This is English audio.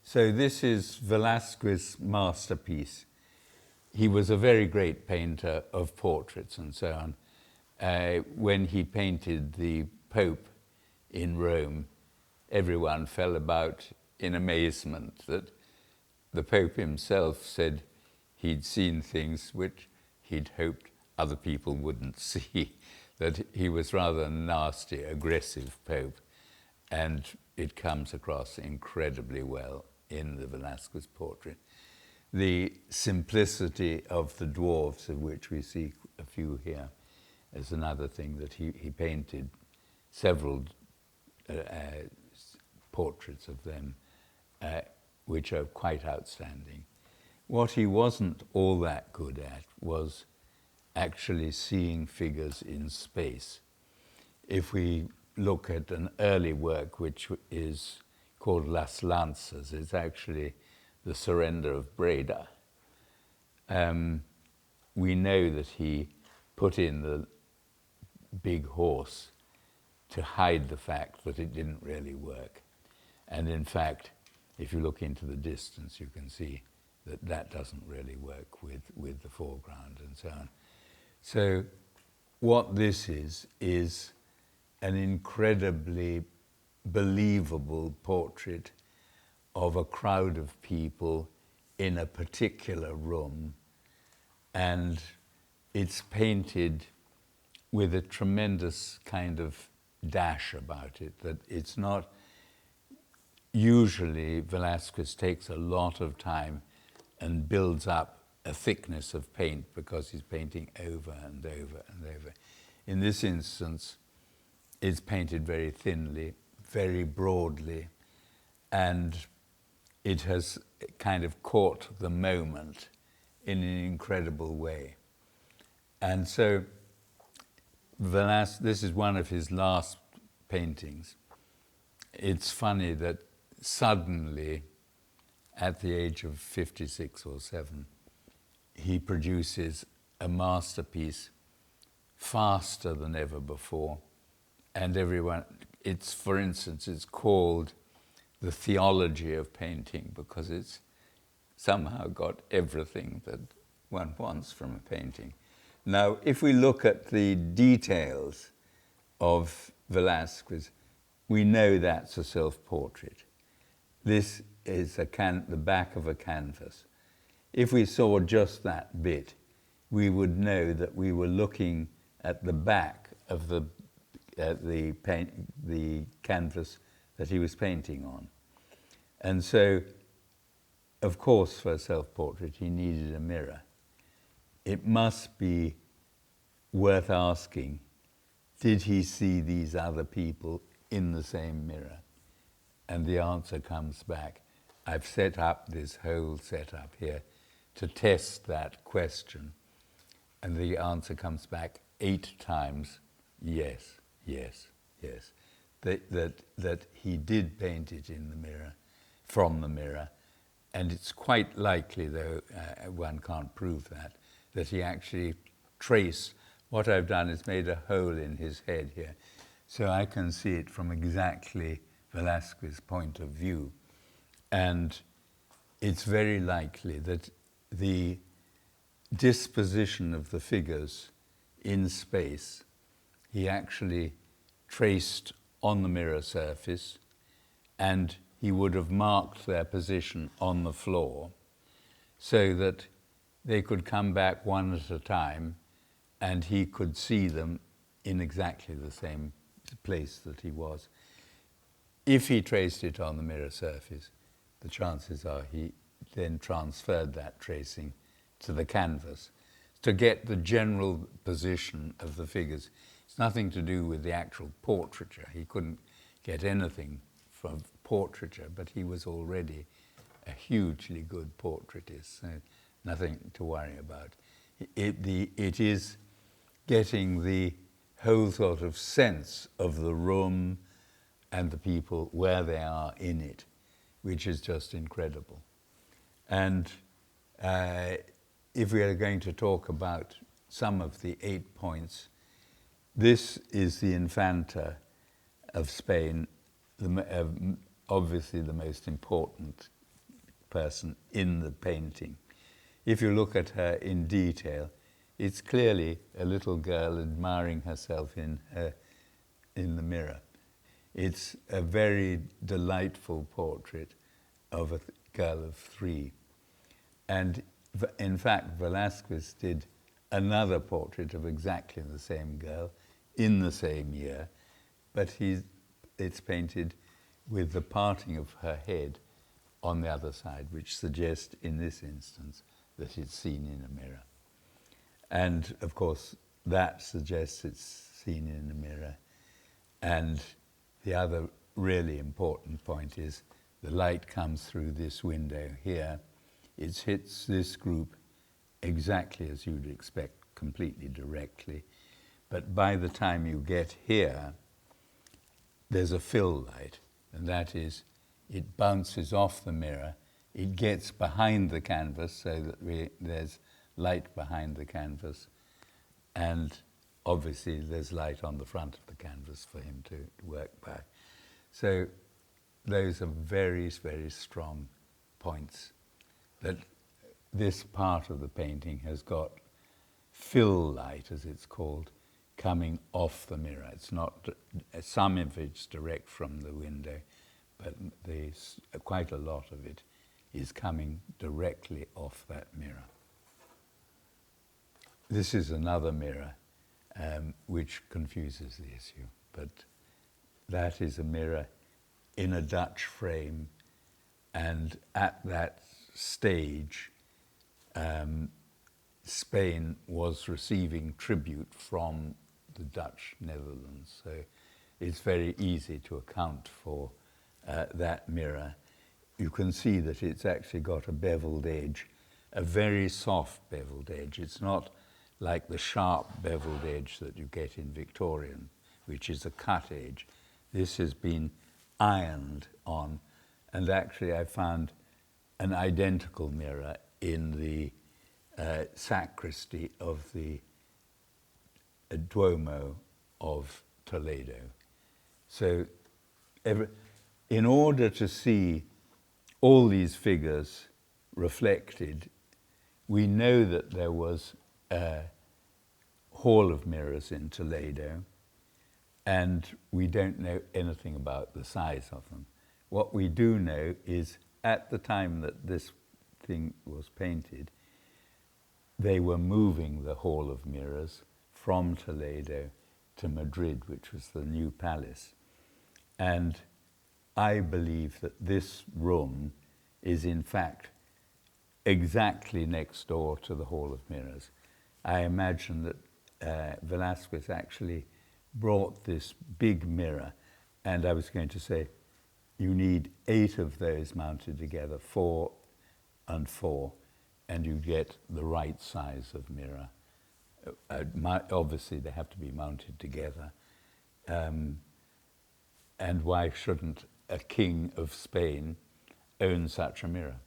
So this is Velázquez's masterpiece. He was a very great painter of portraits and so on. When he painted the Pope in Rome, everyone fell about in amazement that the Pope himself said he'd seen things which he'd hoped other people wouldn't see, that he was rather a nasty, aggressive Pope, and it comes across incredibly well in the Velázquez portrait. The simplicity of the dwarfs, of which we see a few here, is another thing that he painted several portraits of them, which are quite outstanding. What he wasn't all that good at was actually seeing figures in space. If we look at an early work which is called Las Lanzas, it's actually the surrender of Breda. We know that he put in the big horse to hide the fact that it didn't really work. And in fact, if you look into the distance, you can see that that doesn't really work with the foreground and so on. So what this is an incredibly believable portrait of a crowd of people in a particular room, and it's painted with a tremendous kind of dash about it, that it's not. Usually Velázquez takes a lot of time and builds up a thickness of paint because he's painting over and over and over. In this instance, it's painted very thinly, very broadly, and it has kind of caught the moment in an incredible way. And so this is one of his last paintings. It's funny that suddenly, at the age of 56 or 7, he produces a masterpiece faster than ever before. And everyone, for instance, it's called the theology of painting because it's somehow got everything that one wants from a painting. Now, if we look at the details of Velázquez, we know that's a self-portrait. This is the back of a canvas. If we saw just that bit, we would know that we were looking at the back of the canvas that he was painting on. And so, of course, for a self-portrait, he needed a mirror. It must be worth asking, did he see these other people in the same mirror? And the answer comes back. I've set up this whole setup here to test that question. And the answer comes back 8 times, yes, yes, yes. That he did paint it in the mirror, from the mirror. And it's quite likely, though one can't prove that he actually traced. What I've done is made a hole in his head here. So I can see it from exactly Velázquez's point of view. And it's very likely that the disposition of the figures in space, he actually traced on the mirror surface, and he would have marked their position on the floor so that they could come back one at a time and he could see them in exactly the same place that he was. If he traced it on the mirror surface, the chances are he then transferred that tracing to the canvas to get the general position of the figures. It's nothing to do with the actual portraiture. He couldn't get anything from portraiture, but he was already a hugely good portraitist, so nothing to worry about. It is getting the whole sort of sense of the room and the people where they are in it, which is just incredible. And if we are going to talk about some of the 8 points, this is the Infanta of Spain, obviously the most important person in the painting. If you look at her in detail, it's clearly a little girl admiring herself in the mirror. It's a very delightful portrait of a girl of 3. And in fact, Velázquez did another portrait of exactly the same girl in the same year, but it's painted with the parting of her head on the other side, which suggests, in this instance, that it's seen in a mirror. And of course, that suggests it's seen in a mirror. And the other really important point is the light comes through this window here. It hits this group exactly as you'd expect, completely directly. But by the time you get here, there's a fill light, and that is, it bounces off the mirror, it gets behind the canvas so that there's light behind the canvas, and obviously there's light on the front of the canvas for him to work by. So those are very, very strong points that this part of the painting has got fill light, as it's called, coming off the mirror. It's not, some of it's direct from the window, but quite a lot of it is coming directly off that mirror. This is another mirror which confuses the issue, but that is a mirror in a Dutch frame, and at that stage Spain was receiving tribute from the Dutch Netherlands, so it's very easy to account for that mirror. You can see that it's actually got a beveled edge, a very soft beveled edge. It's not like the sharp beveled edge that you get in Victorian, which is a cut edge. This has been ironed on, and actually I found an identical mirror in the sacristy of the Duomo of Toledo. So in order to see all these figures reflected, we know that there was a hall of mirrors in Toledo, and we don't know anything about the size of them. What we do know is at the time that this thing was painted, they were moving the hall of mirrors from Toledo to Madrid, which was the new palace. And I believe that this room is in fact exactly next door to the Hall of Mirrors. I imagine that Velázquez actually brought this big mirror, and I was going to say, you need 8 of those mounted together, 4 and 4, and you get the right size of mirror. Obviously, they have to be mounted together. And why shouldn't a king of Spain own such a mirror?